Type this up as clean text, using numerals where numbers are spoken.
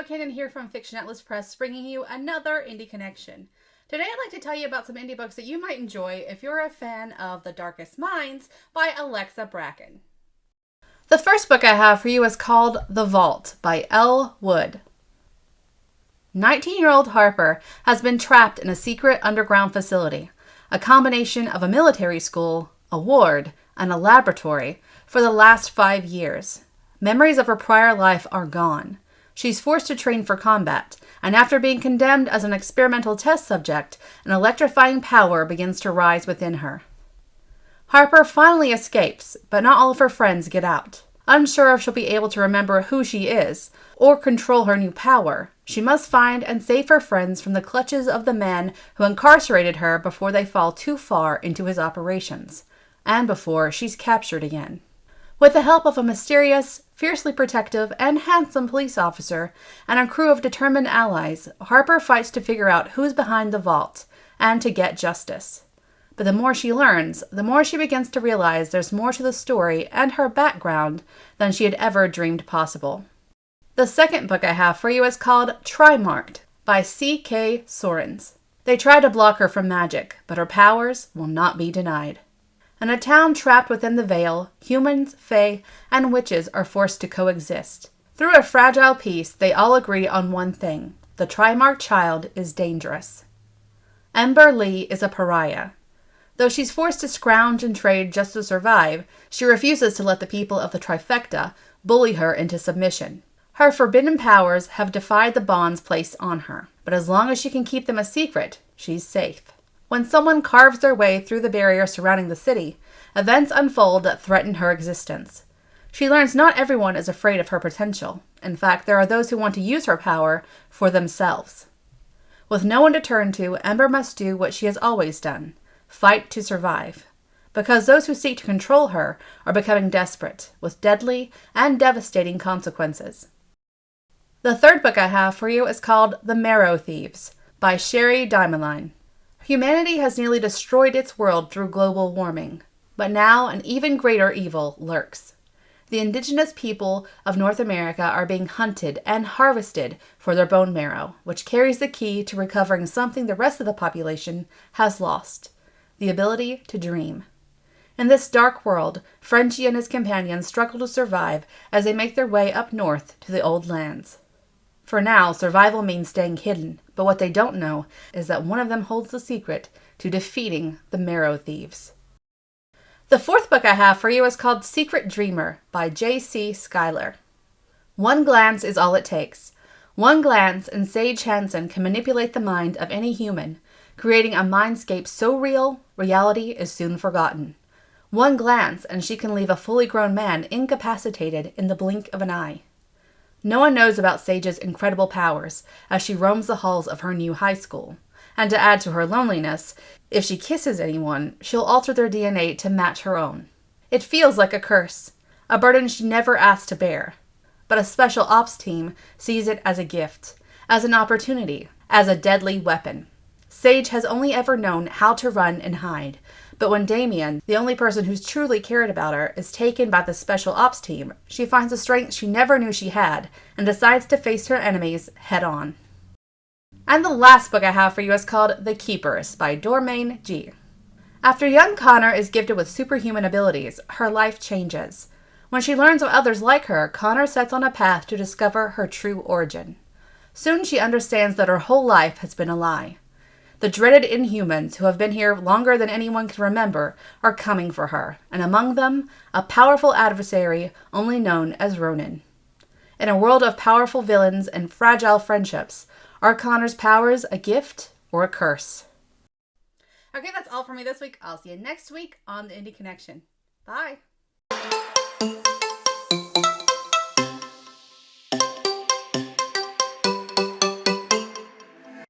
McKinnon here from Fiction Atlas Press, bringing you another indie connection. Today I'd like to tell you about some indie books that you might enjoy if you're a fan of The Darkest Minds by Alexa Bracken. The first book I have for you is called The Vault by Elle Wood. 19-year-old Harper has been trapped in a secret underground facility, a combination of a military school, a ward, and a laboratory, for the last 5 years. Memories of her prior life are gone. She's forced to train for combat, and after being condemned as an experimental test subject, an electrifying power begins to rise within her. Harper finally escapes, but not all of her friends get out. Unsure if she'll be able to remember who she is, or control her new power, she must find and save her friends from the clutches of the man who incarcerated her before they fall too far into his operations, and before she's captured again. With the help of a mysterious, fiercely protective, and handsome police officer and a crew of determined allies, Harper fights to figure out who's behind the vault and to get justice. But the more she learns, the more she begins to realize there's more to the story and her background than she had ever dreamed possible. The second book I have for you is called Trimarked by C.K. Sorens. They try to block her from magic, but her powers will not be denied. In a town trapped within the Veil, humans, fae, and witches are forced to coexist. Through a fragile peace, they all agree on one thing: the Trimarked child is dangerous. Ember Lee is a pariah. Though she's forced to scrounge and trade just to survive, she refuses to let the people of the Trifecta bully her into submission. Her forbidden powers have defied the bonds placed on her, but as long as she can keep them a secret, she's safe. When someone carves their way through the barrier surrounding the city, events unfold that threaten her existence. She learns not everyone is afraid of her potential. In fact, there are those who want to use her power for themselves. With no one to turn to, Ember must do what she has always done: fight to survive. Because those who seek to control her are becoming desperate, with deadly and devastating consequences. The third book I have for you is called The Marrow Thieves by Sherry Dimeline. Humanity has nearly destroyed its world through global warming, but now an even greater evil lurks. The indigenous people of North America are being hunted and harvested for their bone marrow, which carries the key to recovering something the rest of the population has lost: the ability to dream. In this dark world, Frenchie and his companions struggle to survive as they make their way up north to the old lands. For now, survival means staying hidden, but what they don't know is that one of them holds the secret to defeating the Marrow Thieves. The fourth book I have for you is called Secret Dreamer by J.C. Schuyler. One glance is all it takes. One glance and Sage Hansen can manipulate the mind of any human, creating a mindscape so real, reality is soon forgotten. One glance and she can leave a fully grown man incapacitated in the blink of an eye. No one knows about Sage's incredible powers as she roams the halls of her new high school. And to add to her loneliness, if she kisses anyone, she'll alter their DNA to match her own. It feels like a curse, a burden she never asked to bear. But a special ops team sees it as a gift, as an opportunity, as a deadly weapon. Sage has only ever known how to run and hide, but when Damien, the only person who's truly cared about her, is taken by the special ops team, she finds a strength she never knew she had and decides to face her enemies head on. And the last book I have for you is called The Keepers by Dormain G. After young Connor is gifted with superhuman abilities, her life changes. When she learns of others like her, Connor sets on a path to discover her true origin. Soon she understands that her whole life has been a lie. The dreaded Inhumans, who have been here longer than anyone can remember, are coming for her, and among them, a powerful adversary only known as Ronan. In a world of powerful villains and fragile friendships, are Connor's powers a gift or a curse? Okay, that's all for me this week. I'll see you next week on the Indie Connection. Bye!